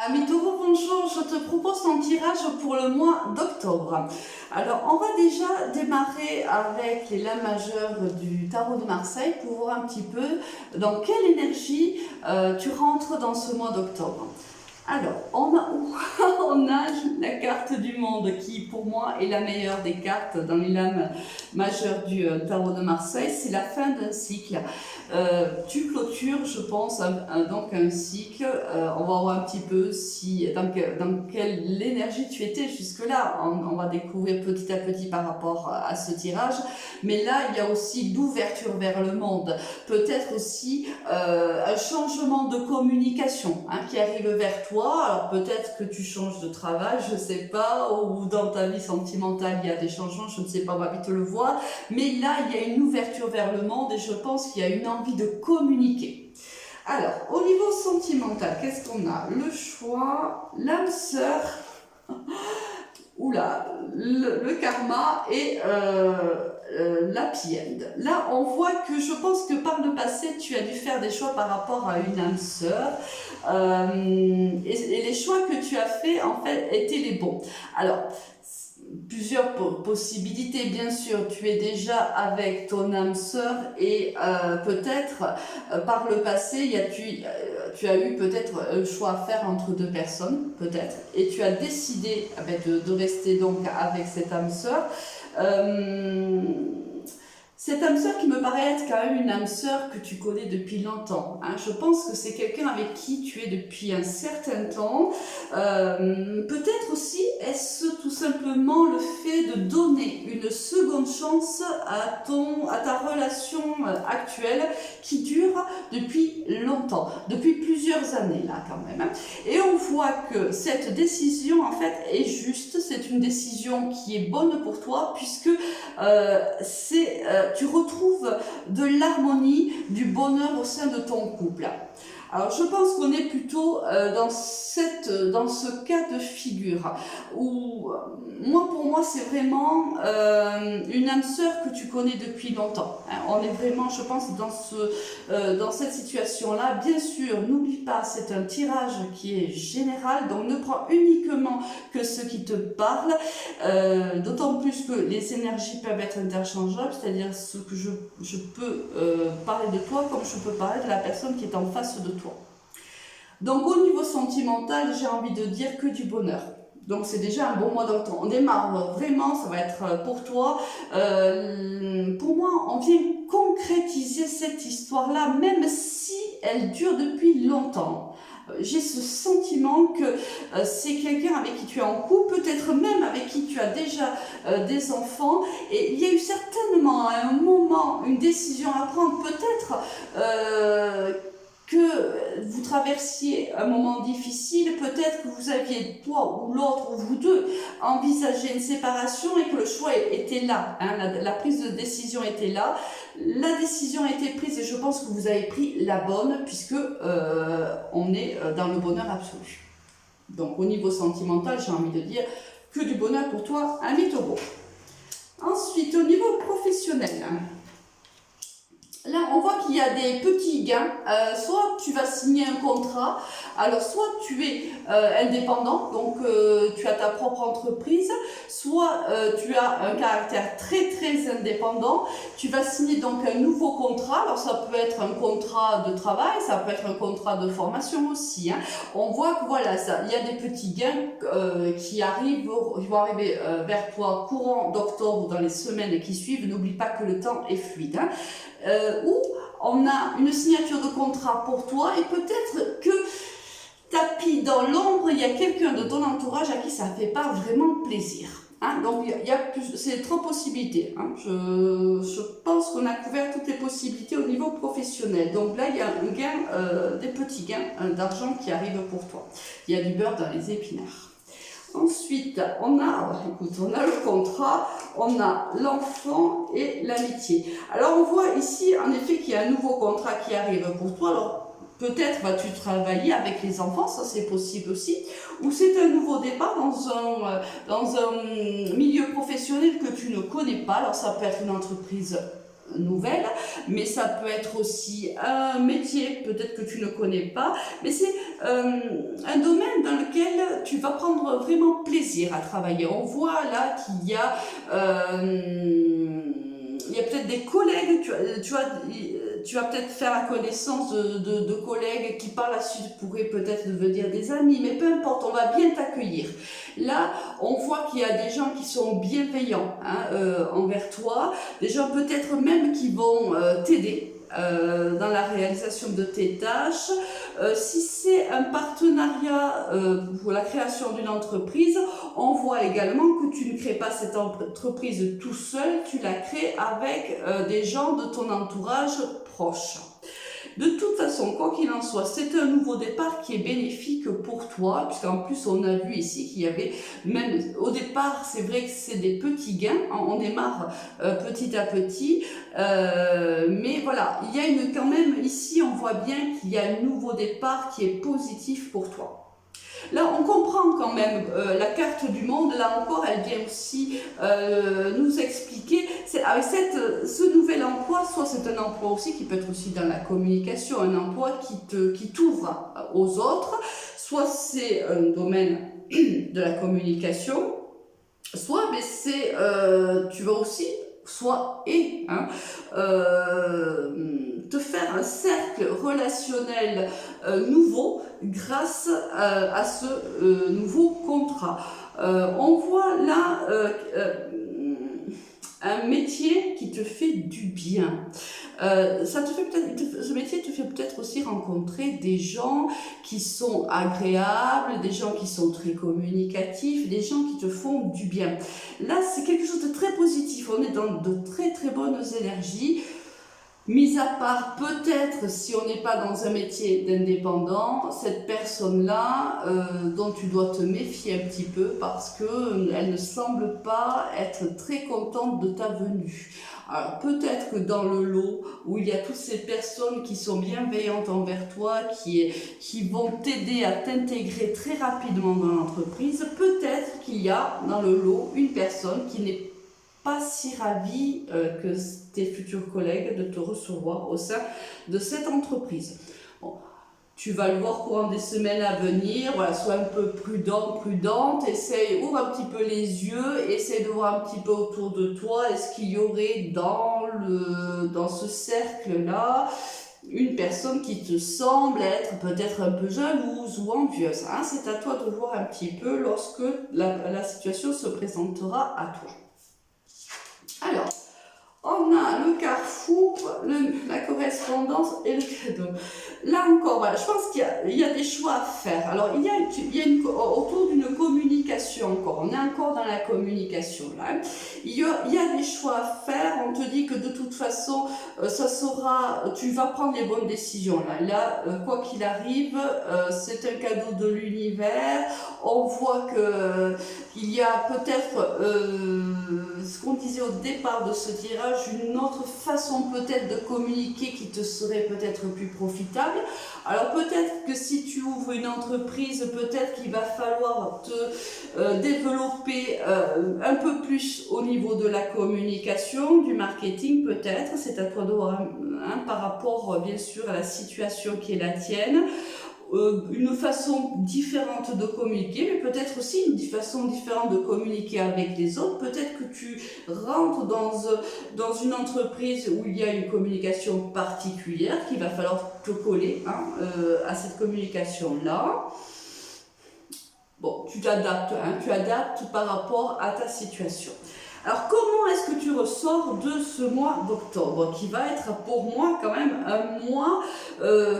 Amis taureaux, bonjour, je te propose ton tirage pour le mois d'octobre. Alors, on va déjà démarrer avec les lames majeures du tarot de Marseille pour voir un petit peu dans quelle énergie tu rentres dans ce mois d'octobre. Alors, on a la carte du monde qui, pour moi, est la meilleure des cartes dans les lames majeures du tarot de Marseille. C'est la fin d'un cycle. Tu clôtures, je pense, donc un cycle. On va voir un petit peu dans quelle énergie tu étais jusque-là. On va découvrir petit à petit par rapport à ce tirage. Mais là, il y a aussi l'ouverture vers le monde. Peut-être aussi un changement de communication qui arrive vers toi. Alors peut-être que tu changes de travail, je ne sais pas, ou dans ta vie sentimentale il y a des changements, je ne sais pas, on va vite le voir. Mais là, il y a une ouverture vers le monde et je pense qu'il y a une envie de communiquer. Alors, au niveau sentimental, qu'est-ce qu'on a? Le choix, l'âme sœur, le karma et l'happy end. Là, on voit que je pense que par le passé, tu as dû faire des choix par rapport à une âme sœur. Et les choix que tu as faits, en fait, étaient les bons. Alors, plusieurs possibilités, bien sûr. Tu es déjà avec ton âme sœur et peut-être par le passé, tu as eu peut-être un choix à faire entre deux personnes, peut-être, et tu as décidé de rester donc avec cette âme sœur. Cette âme sœur qui me paraît être quand même une âme sœur que tu connais depuis longtemps. Je pense que c'est quelqu'un avec qui tu es depuis un certain temps. Peut-être aussi, est-ce tout simplement le fait de donner une seconde chance à ta relation actuelle qui dure depuis longtemps, depuis plusieurs années là quand même. Et on voit que cette décision en fait est juste, c'est une décision qui est bonne pour toi puisque tu retrouves de l'harmonie, du bonheur au sein de ton couple. Alors je pense qu'on est plutôt dans ce cas de figure où pour moi c'est vraiment une âme sœur que tu connais depuis longtemps. On est vraiment, je pense, dans cette situation-là. Bien sûr, n'oublie pas, c'est un tirage qui est général, donc ne prends uniquement que ce qui te parle, d'autant plus que les énergies peuvent être interchangeables, c'est-à-dire ce que je peux parler de toi comme je peux parler de la personne qui est en face de toi. Donc au niveau sentimental, j'ai envie de dire que du bonheur. Donc c'est déjà un bon mois d'octobre. On démarre vraiment, ça va être pour toi. Pour moi, on vient concrétiser cette histoire-là, même si elle dure depuis longtemps. J'ai ce sentiment que c'est quelqu'un avec qui tu es en couple, peut-être même avec qui tu as déjà des enfants. Et il y a eu certainement à un moment une décision à prendre, peut-être que vous traversiez un moment difficile, peut-être que vous aviez, toi ou l'autre, ou vous deux, envisagé une séparation et que le choix était là, la prise de décision était là, la décision a été prise et je pense que vous avez pris la bonne puisque on est dans le bonheur absolu. Donc au niveau sentimental, j'ai envie de dire que du bonheur pour toi, ami taureau. Ensuite, au niveau professionnel, là, on voit qu'il y a des petits gains. Soit tu vas signer un contrat, alors soit tu es indépendant, donc tu as ta propre entreprise, soit tu as un caractère très très indépendant. Tu vas signer donc un nouveau contrat. Alors ça peut être un contrat de travail, ça peut être un contrat de formation aussi. On voit que voilà, il y a des petits gains qui vont arriver vers toi courant d'octobre ou dans les semaines qui suivent. N'oublie pas que le temps est fluide. Où on a une signature de contrat pour toi et peut-être que tapis dans l'ombre, il y a quelqu'un de ton entourage à qui ça ne fait pas vraiment plaisir. Donc c'est trois possibilités. Je pense qu'on a couvert toutes les possibilités au niveau professionnel. Donc là, il y a un gain, des petits gains d'argent qui arrivent pour toi. Il y a du beurre dans les épinards. Ensuite, on a le contrat, on a l'enfant et l'amitié. Alors, on voit ici, en effet, qu'il y a un nouveau contrat qui arrive pour toi. Alors, peut-être vas-tu travailler avec les enfants, ça c'est possible aussi. Ou c'est un nouveau départ dans un milieu professionnel que tu ne connais pas. Alors, ça peut être une entreprise nouvelle, mais ça peut être aussi un métier peut-être que tu ne connais pas, mais c'est un domaine dans lequel tu vas prendre vraiment plaisir à travailler. On voit là qu'il y a peut-être des collègues, tu vas peut-être faire la connaissance de collègues qui par la suite pourraient peut-être devenir des amis, mais peu importe, on va bien t'accueillir. Là, on voit qu'il y a des gens qui sont bienveillants envers toi, des gens peut-être même qui vont t'aider dans la réalisation de tes tâches. Si c'est un partenariat pour la création d'une entreprise, on voit également que tu ne crées pas cette entreprise tout seul, tu la crées avec des gens de ton entourage proche. De toute façon, quoi qu'il en soit, c'est un nouveau départ qui est bénéfique pour toi, puisqu'en plus on a vu ici qu'il y avait, même au départ, c'est vrai que c'est des petits gains, on démarre petit à petit, mais voilà, il y a quand même, ici on voit bien qu'il y a un nouveau départ qui est positif pour toi. Là, on comprend quand même la carte du monde. Là encore, elle vient aussi nous expliquer. Avec ce nouvel emploi, soit c'est un emploi aussi qui peut être aussi dans la communication, un emploi qui t'ouvre aux autres, soit c'est un domaine de la communication, soit mais c'est tu vas aussi te faire un cercle relationnel nouveau grâce à ce nouveau contrat. On voit là un métier qui te fait du bien. Ce métier te fait peut-être aussi rencontrer des gens qui sont agréables, des gens qui sont très communicatifs, des gens qui te font du bien. Là, c'est quelque chose de très positif. On est dans de très très bonnes énergies. Mis à part peut-être si on n'est pas dans un métier d'indépendant, cette personne-là dont tu dois te méfier un petit peu parce qu'elle ne semble pas être très contente de ta venue. Alors peut-être que dans le lot où il y a toutes ces personnes qui sont bienveillantes envers toi, qui vont t'aider à t'intégrer très rapidement dans l'entreprise, peut-être qu'il y a dans le lot une personne qui n'est pas si ravie que tes futurs collègues de te recevoir au sein de cette entreprise. Bon, tu vas le voir courant des semaines à venir, voilà, sois un peu prudente, ouvre un petit peu les yeux, essaye de voir un petit peu autour de toi, est-ce qu'il y aurait dans ce cercle-là une personne qui te semble être peut-être un peu jalouse ou envieuse, hein? C'est à toi de voir un petit peu lorsque la situation se présentera à toi. Alors, on a le carrefour, la correspondance et le cadeau. Là encore, voilà, je pense qu'il y a des choix à faire. Alors, il y a autour d'une communication encore. On est encore dans la communication là. Il y a des choix à faire. On te dit que de toute façon, tu vas prendre les bonnes décisions là. Là, quoi qu'il arrive, c'est un cadeau de l'univers. On voit qu'il y a peut-être ce qu'on disait au départ de ce tirage, une autre façon peut-être de communiquer qui te serait peut-être plus profitable. Alors peut-être que si tu ouvres une entreprise, peut-être qu'il va falloir te développer un peu plus au niveau de la communication, du marketing peut-être, c'est à toi de voir par rapport bien sûr à la situation qui est la tienne. Une façon différente de communiquer, mais peut-être aussi une façon différente de communiquer avec les autres. Peut-être que tu rentres dans une entreprise où il y a une communication particulière, qu'il va falloir te coller à cette communication-là. Bon, tu t'adaptes, tu adaptes par rapport à ta situation. Alors, comment est-ce que tu ressors de ce mois d'octobre, qui va être pour moi quand même un mois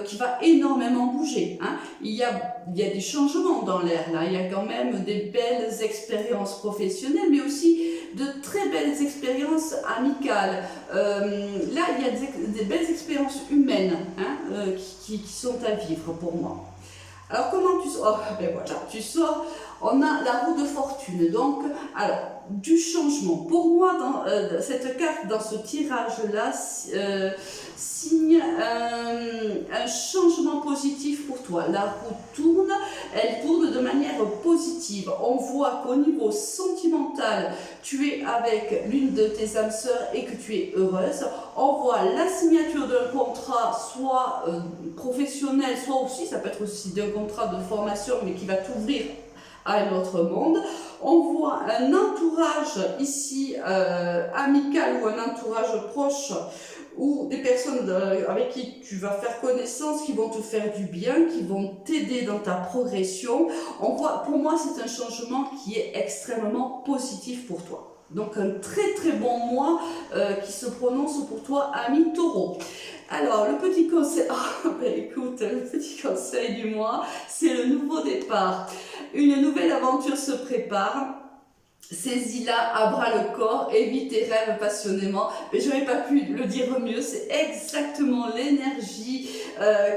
qui va énormément bouger, hein. Il y a des changements dans l'air, là. Il y a quand même des belles expériences professionnelles, mais aussi de très belles expériences amicales. Là, il y a des belles expériences humaines qui sont à vivre pour moi. Alors, comment tu sors? Ben voilà, tu sors, on a la roue de fortune. Donc, alors, du changement. Pour moi, dans cette carte, dans ce tirage-là, signe un changement positif pour toi. La roue tourne, elle tourne de manière positive. On voit qu'au niveau sentimental, tu es avec l'une de tes âmes sœurs et que tu es heureuse. On voit la signature d'un contrat, soit professionnel, soit aussi, ça peut être aussi d'un contrat de formation, mais qui va t'ouvrir à un autre monde. On voit un entourage ici amical ou un entourage proche ou des personnes avec qui tu vas faire connaissance, qui vont te faire du bien, qui vont t'aider dans ta progression. On voit, pour moi, c'est un changement qui est extrêmement positif pour toi. Donc un très très bon mois qui se prononce pour toi, ami Taureau. Alors, le petit conseil, écoute, le petit conseil du mois, c'est le nouveau départ. Une nouvelle aventure se prépare. Saisis-la à bras le corps et vis tes rêves passionnément. Mais je n'aurais pas pu le dire mieux, c'est exactement l'énergie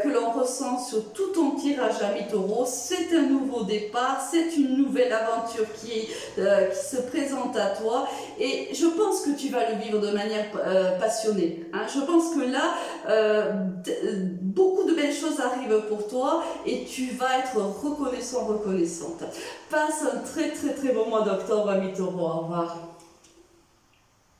que l'on ressent sur tout ton tirage ami Taureau. C'est un nouveau départ, c'est une nouvelle aventure qui se présente à toi et je pense que tu vas le vivre de manière passionnée. Hein. Je pense que là, beaucoup de belles choses arrivent pour toi et tu vas être reconnaissante. Passe un très très très bon mois d'octobre, ami Taureau. Au revoir.